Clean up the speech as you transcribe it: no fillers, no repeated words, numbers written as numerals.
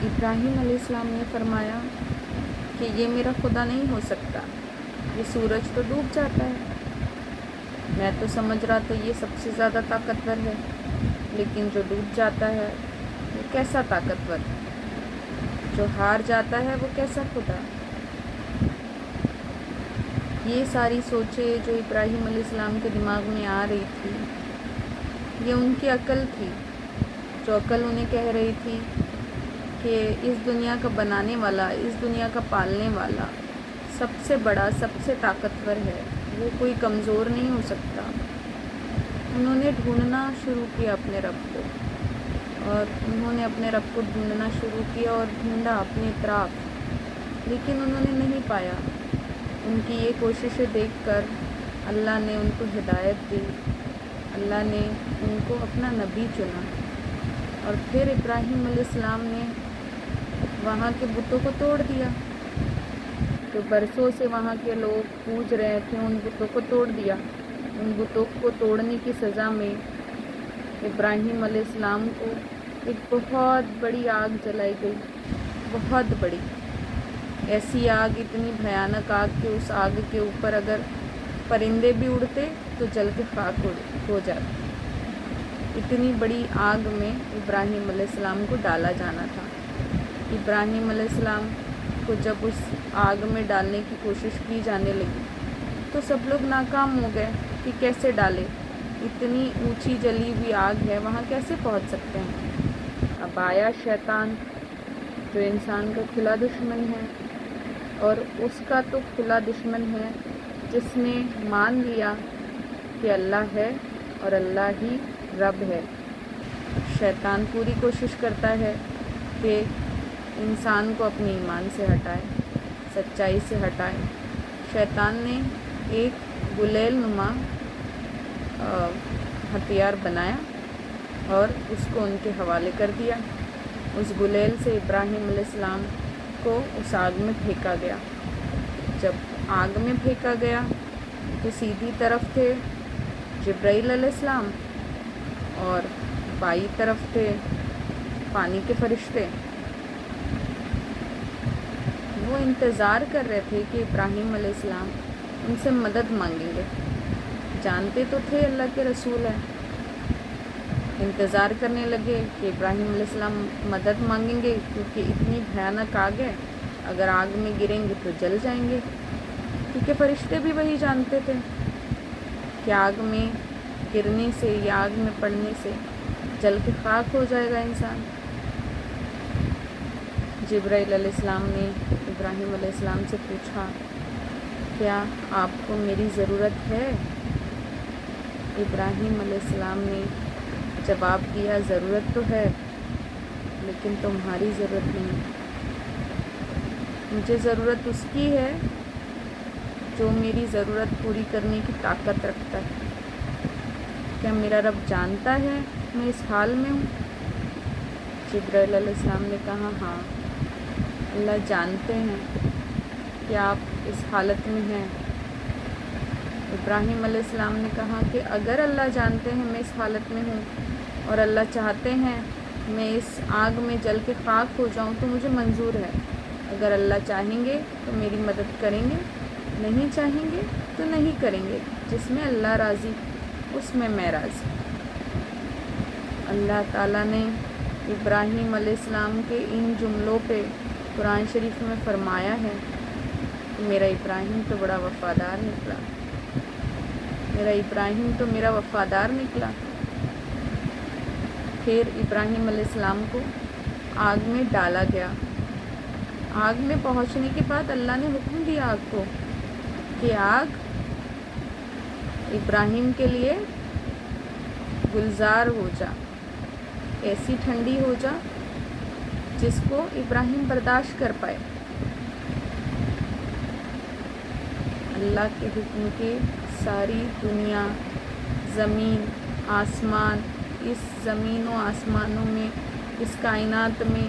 ابراہیم علیہ السلام نے فرمایا کہ یہ میرا خدا نہیں ہو سکتا، یہ سورج تو ڈوب جاتا ہے، میں تو سمجھ رہا تھا یہ سب سے زیادہ طاقتور ہے، لیکن جو ڈوب جاتا ہے وہ کیسا طاقتور، جو ہار جاتا ہے وہ کیسا خدا۔ یہ ساری سوچیں جو ابراہیم علیہ السلام کے دماغ میں آ رہی تھی، یہ ان کی عقل تھی، جو عقل انہیں کہہ رہی تھی کہ اس دنیا کا بنانے والا، اس دنیا کا پالنے والا سب سے بڑا، سب سے طاقتور ہے، وہ کوئی کمزور نہیں ہو سکتا۔ انہوں نے ڈھونڈنا شروع کیا اپنے رب کو، اور انہوں نے اپنے رب کو ڈھونڈنا شروع کیا اور ڈھونڈا اپنے اطراف، لیکن انہوں نے نہیں پایا۔ ان کی یہ کوششیں دیکھ کر اللہ نے ان کو ہدایت دی، اللہ نے ان کو اپنا نبی چنا، اور پھر ابراہیم علیہ السلام نے وہاں کے بتوں کو توڑ دیا۔ تو برسوں سے وہاں کے لوگ پوج رہے تھے، ان بتوں کو توڑ دیا۔ ان بتوں کو توڑنے کی سزا میں ابراہیم علیہ السلام کو ایک بہت بڑی آگ جلائی گئی، بہت بڑی، ایسی آگ، اتنی بھیانک آگ کہ اس آگ کے اوپر اگر پرندے بھی اڑتے تو جل کے خاک ہو جاتے۔ اتنی بڑی آگ میں ابراہیم علیہ السلام کو ڈالا جانا تھا۔ ابراہیم علیہ السلام کو جب اس آگ میں ڈالنے کی کوشش کی جانے لگی تو سب لوگ ناکام ہو گئے کہ کیسے ڈالے، اتنی اونچی جلی ہوئی آگ ہے، وہاں کیسے پہنچ سکتے ہیں۔ اب آیا شیطان، جو انسان کا کھلا دشمن ہے، اور اس کا تو کھلا دشمن ہے جس نے مان لیا کہ اللہ ہے اور اللہ ہی رب ہے۔ شیطان پوری کوشش کرتا ہے کہ انسان کو اپنے ایمان سے ہٹائے، سچائی سے ہٹائے۔ شیطان نے ایک گلیل نما ہتھیار بنایا اور اس کو ان کے حوالے کر دیا۔ اس گلیل سے ابراہیم علیہ السلام کو اس آگ میں پھینکا گیا۔ جب آگ میں پھینکا گیا تو سیدھی طرف تھے جبرائیل علیہ السلام اور بائیں طرف تھے پانی کے فرشتے۔ وہ انتظار کر رہے تھے کہ ابراہیم علیہ السلام ان سے مدد مانگیں گے، جانتے تو تھے اللہ کے رسول ہیں، انتظار کرنے لگے کہ ابراہیم علیہ السلام مدد مانگیں گے، کیونکہ اتنی بھیانک آگ ہے، اگر آگ میں گریں گے تو جل جائیں گے، کیونکہ فرشتے بھی وہی جانتے تھے کہ آگ میں گرنے سے یا آگ میں پڑنے سے جل کے خاک ہو جائے گا انسان۔ جبرائیل علیہ السلام نے ابراہیم علیہ السلام سے پوچھا، کیا آپ کو میری ضرورت ہے؟ ابراہیم علیہ السلام نے جواب دیا، ضرورت تو ہے لیکن تمہاری ضرورت نہیں، مجھے ضرورت اس کی ہے جو میری ضرورت پوری کرنے کی طاقت رکھتا ہے۔ کیا میرا رب جانتا ہے میں اس حال میں ہوں؟ جبرائیل علیہ السلام نے کہا، ہاں، اللہ جانتے ہیں کہ آپ اس حالت میں ہیں۔ ابراہیم علیہ السلام نے کہا کہ اگر اللہ جانتے ہیں میں اس حالت میں ہوں اور اللہ چاہتے ہیں میں اس آگ میں جل کے خاک ہو جاؤں تو مجھے منظور ہے۔ اگر اللہ چاہیں گے تو میری مدد کریں گے، نہیں چاہیں گے تو نہیں کریں گے، جس میں اللہ راضی اس میں میں راضی۔ اللہ تعالیٰ نے ابراہیم علیہ السلام کے ان جملوں پہ قرآن شریف میں فرمایا ہے کہ میرا ابراہیم تو بڑا وفادار نکلا، میرا ابراہیم تو میرا وفادار نکلا۔ پھر ابراہیم علیہ السلام کو آگ میں ڈالا گیا۔ آگ میں پہنچنے کے بعد اللہ نے حکم دیا آگ کو کہ آگ ابراہیم کے لیے گلزار ہو جا، ایسی ٹھنڈی ہو جا جس کو ابراہیم برداشت کر پائے۔ اللہ کے حکم کے ساری دنیا، زمین، آسمان، اس زمین و آسمانوں میں، اس کائنات میں